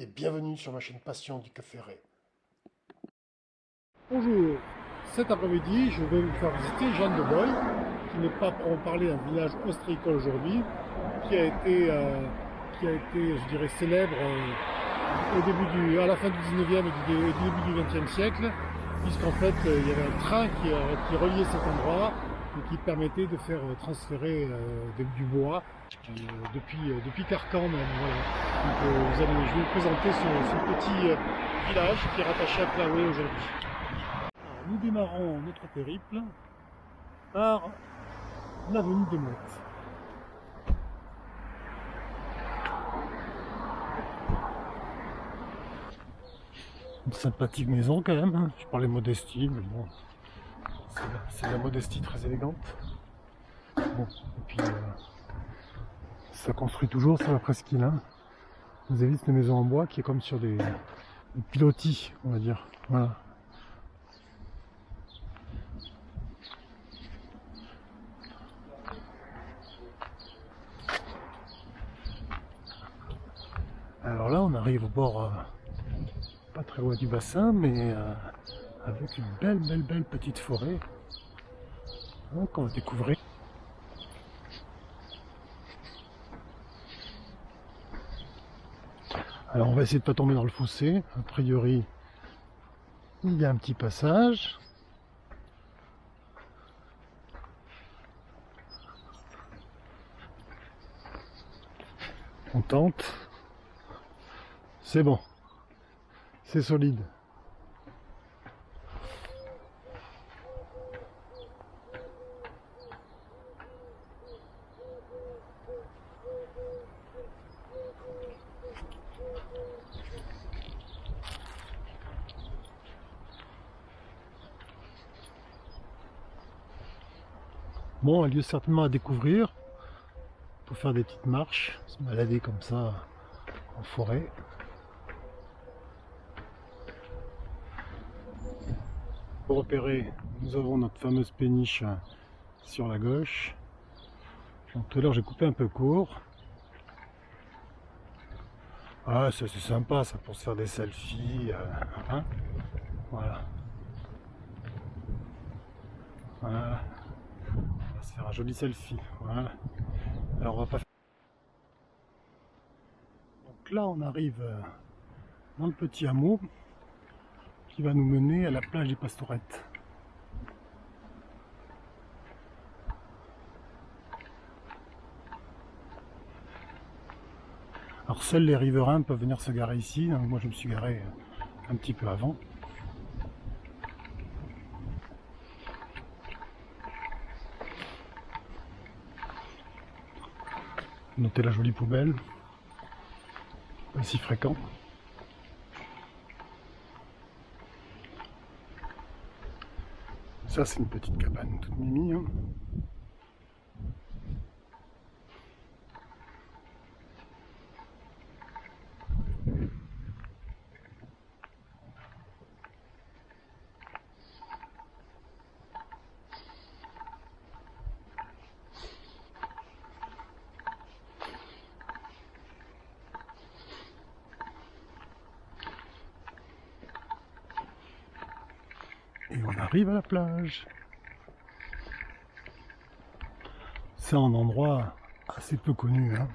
et bienvenue sur ma chaîne Passion du Cap Ferret. Bonjour, cet après-midi je vais vous faire visiter Jeanne de Boye, qui n'est pas pour en parler un village ostréicole aujourd'hui, qui a été, je dirais, célèbre à la fin du 19e et du début du 20e siècle, puisqu'en fait il y avait un train qui reliait cet endroit et qui permettait de faire transférer du bois depuis Carcan même. Voilà. Donc, je vais vous présenter ce petit village qui est rattaché à Claouet aujourd'hui. Alors, nous démarrons notre périple par l'avenue des Mouettes. Une sympathique maison quand même, hein. Je parlais modestie, mais bon, c'est la modestie très élégante. Bon, et puis ça construit toujours sur la presqu'île. Hein. Vous avez vu cette maison en bois qui est comme sur des pilotis, on va dire. Voilà. Alors là, on arrive au bord, pas très loin du bassin, mais avec une belle petite forêt qu'on va découvrir. Alors on va essayer de ne pas tomber dans le fossé. A priori, il y a un petit passage. On tente. C'est bon. C'est solide. Bon, un lieu certainement à découvrir pour faire des petites marches, se balader comme ça en forêt. Pour repérer, nous avons notre fameuse péniche sur la gauche. Donc, tout à l'heure j'ai coupé un peu court. Ah, c'est sympa ça pour se faire des selfies. Hein, voilà. Voilà. On va se faire un joli selfie. Voilà. Alors on va pas faire. Donc là on arrive dans le petit hameau qui va nous mener à la plage des Pastorettes. Alors seuls les riverains peuvent venir se garer ici. Donc moi je me suis garé un petit peu avant. Notez la jolie poubelle, pas si fréquent. Ça c'est une petite cabane toute mimi. Hein. Et on arrive à la plage. C'est un endroit assez peu connu. Hein.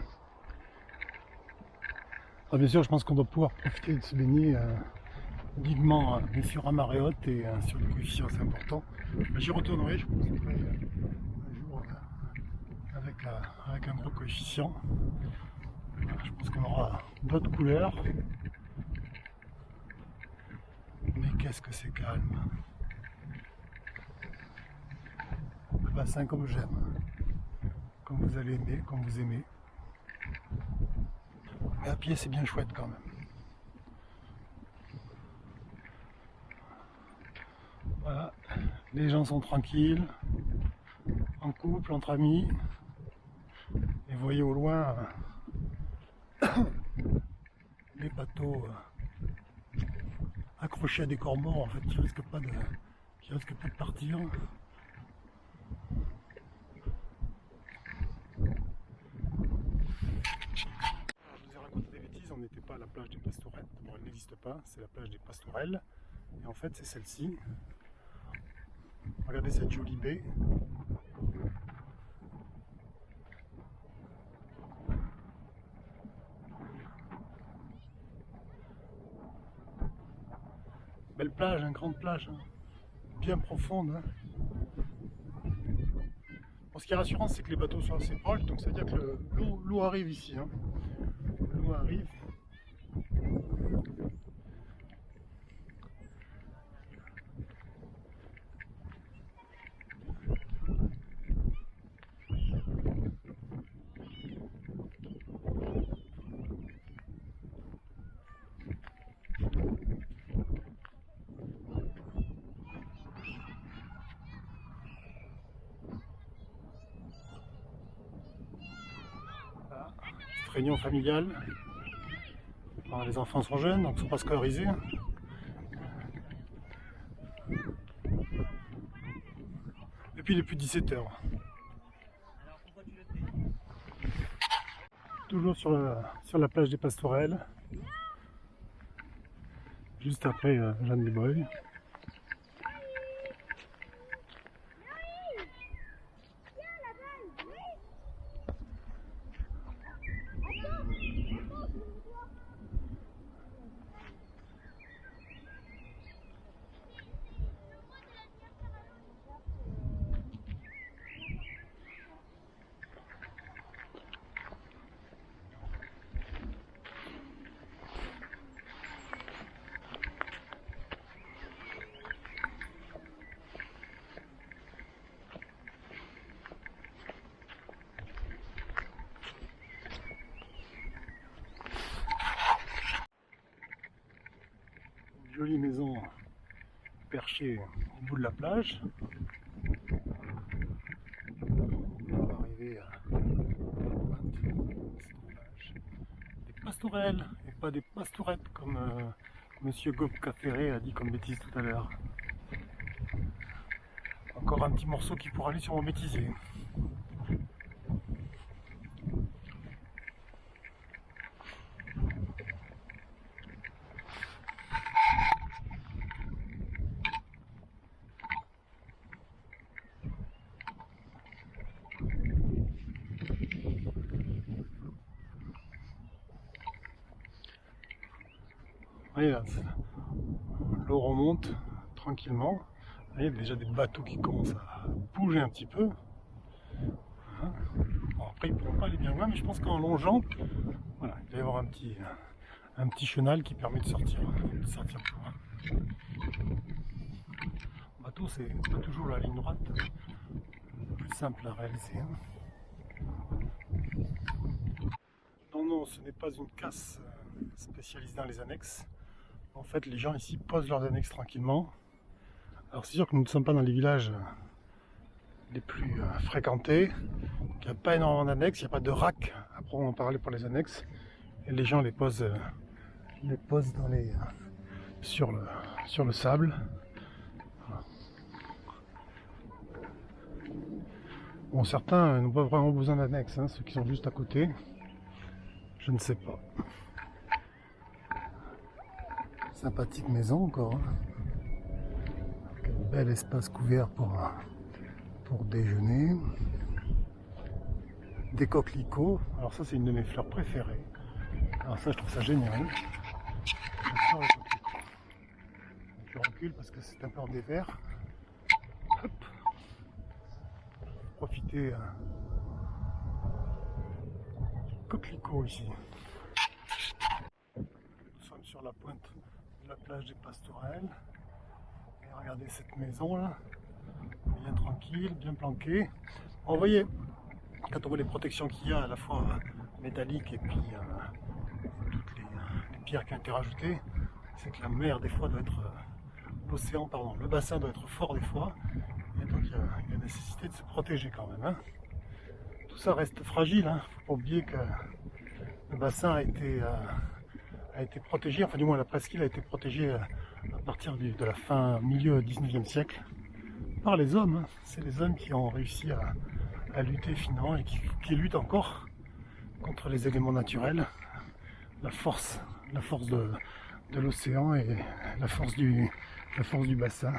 Alors bien sûr, je pense qu'on doit pouvoir profiter de se baigner dignement, bien sûr à marée haute et sur les coefficients assez importants. J'y retournerai, je pense, un jour avec un gros coefficient. Je pense qu'on aura d'autres couleurs. Mais qu'est-ce que c'est calme. Le bassin comme j'aime. Comme vous allez aimer, comme vous aimez. Mais à pied c'est bien chouette quand même. Voilà, les gens sont tranquilles, en couple, entre amis. Et vous voyez au loin les bateaux accrochés à des corbeaux en fait qui risquent pas de partir. Je vous ai raconté des bêtises, on n'était pas à la plage des Pastorettes. fait, bon, elle n'existe pas, c'est la plage des Pastourelles. Et en fait, c'est celle-ci. Regardez cette jolie baie. Belle plage, hein, grande plage, hein, bien profonde. Hein. Bon, ce qui est rassurant, c'est que les bateaux sont assez proches, donc ça veut dire que l'eau arrive ici. Hein. L'eau arrive. Réunion familiale. Alors, les enfants sont jeunes, donc ils ne sont pas scolarisés. Et puis il est plus 17 h. Toujours sur la plage des Pastourelles. Juste après Jeanne de Boy. Jolie maison perchée au bout de la plage. On va arriver à la pointe de cette plage. Des pastourelles et pas des pastourettes comme Monsieur Gobka-Ferré a dit comme bêtise tout à l'heure. Encore un petit morceau qui pourra aller sur mon bêtisier. Voyez là, l'eau remonte tranquillement. Il y a déjà des bateaux qui commencent à bouger un petit peu. Bon, après ils ne pourront pas aller bien loin, mais je pense qu'en longeant, voilà, il va y avoir un petit chenal qui permet de sortir plus loin. Le bateau, c'est pas toujours la ligne droite le plus simple à réaliser. Hein. Non, ce n'est pas une casse spécialisée dans les annexes. En fait, les gens ici posent leurs annexes tranquillement. Alors c'est sûr que nous ne sommes pas dans les villages les plus fréquentés. Il n'y a pas énormément d'annexes, il n'y a pas de rack à proprement parler pour les annexes. Et les gens les posent dans sur le sable. Voilà. Bon, certains n'ont pas vraiment besoin d'annexes, hein, ceux qui sont juste à côté. Je ne sais pas. Sympathique maison encore. Hein. Avec un bel espace couvert pour déjeuner. Des coquelicots. Alors ça c'est une de mes fleurs préférées. Alors ça je trouve ça génial. J'adore les coquelicots. Je recule parce que c'est un peu en dévers. Hop. Profiter du coquelicot ici. Nous sommes sur la pointe de la plage des Pastourelles. Et regardez cette maison là. Bien tranquille, bien planquée. Bon, vous voyez, quand on voit les protections qu'il y a à la fois métalliques et puis toutes les pierres qui ont été rajoutées, c'est que la mer des fois doit être, l'océan pardon, le bassin doit être fort des fois, et donc il y a la nécessité de se protéger quand même. Hein. Tout ça reste fragile, hein. Faut pas oublier que le bassin a été protégé, enfin du moins la presqu'île a été protégée à partir de la fin, milieu 19e siècle, par les hommes. Hein. C'est les hommes qui ont réussi à lutter finalement et qui luttent encore contre les éléments naturels. La force la force de l'océan et la force du bassin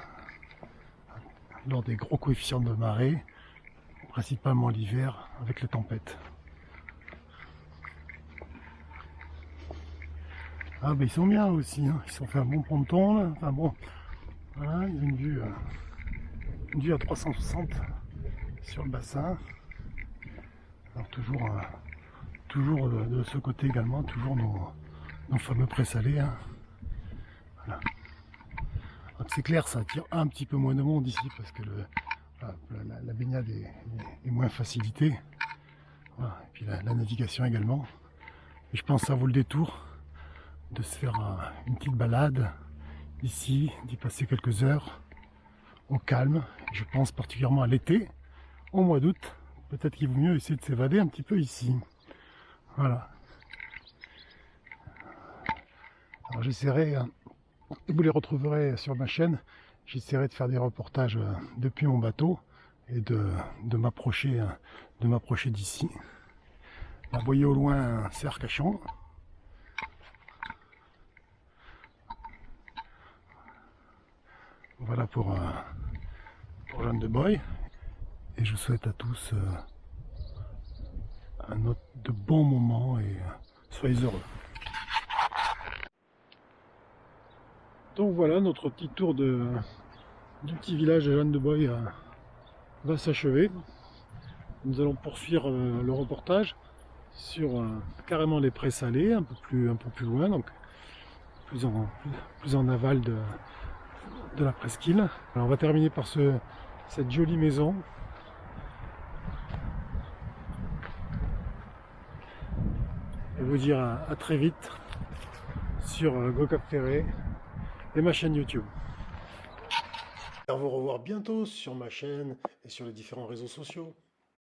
lors des gros coefficients de marée, principalement l'hiver avec les tempêtes. Ah ben ils sont bien aussi, hein. Ils ont fait un bon ponton là. Enfin bon, voilà, il y a une vue à 360 sur le bassin. Alors toujours de ce côté également, toujours nos fameux présalés, hein. Voilà. C'est clair, ça attire un petit peu moins de monde ici parce que la baignade est moins facilitée. Voilà. Et puis la navigation également. Et je pense que ça vaut le détour de se faire une petite balade ici, d'y passer quelques heures au calme. Et je pense particulièrement à l'été, au mois d'août. Peut-être qu'il vaut mieux essayer de s'évader un petit peu ici. Voilà. Alors j'essaierai, vous les retrouverez sur ma chaîne, j'essaierai de faire des reportages depuis mon bateau et de m'approcher d'ici. Vous voyez au loin c'est Arcachon. Voilà pour Jeanne de Boy. Et je vous souhaite à tous de bons moments et soyez heureux. Donc voilà, notre petit tour du petit village de Jeanne de Boy va s'achever. Nous allons poursuivre le reportage sur carrément les présalés, un peu plus loin, donc plus en aval de la presqu'île. Alors on va terminer par cette jolie maison. Et vous dire à très vite sur Go Cap Ferret et ma chaîne YouTube. À vous revoir bientôt sur ma chaîne et sur les différents réseaux sociaux.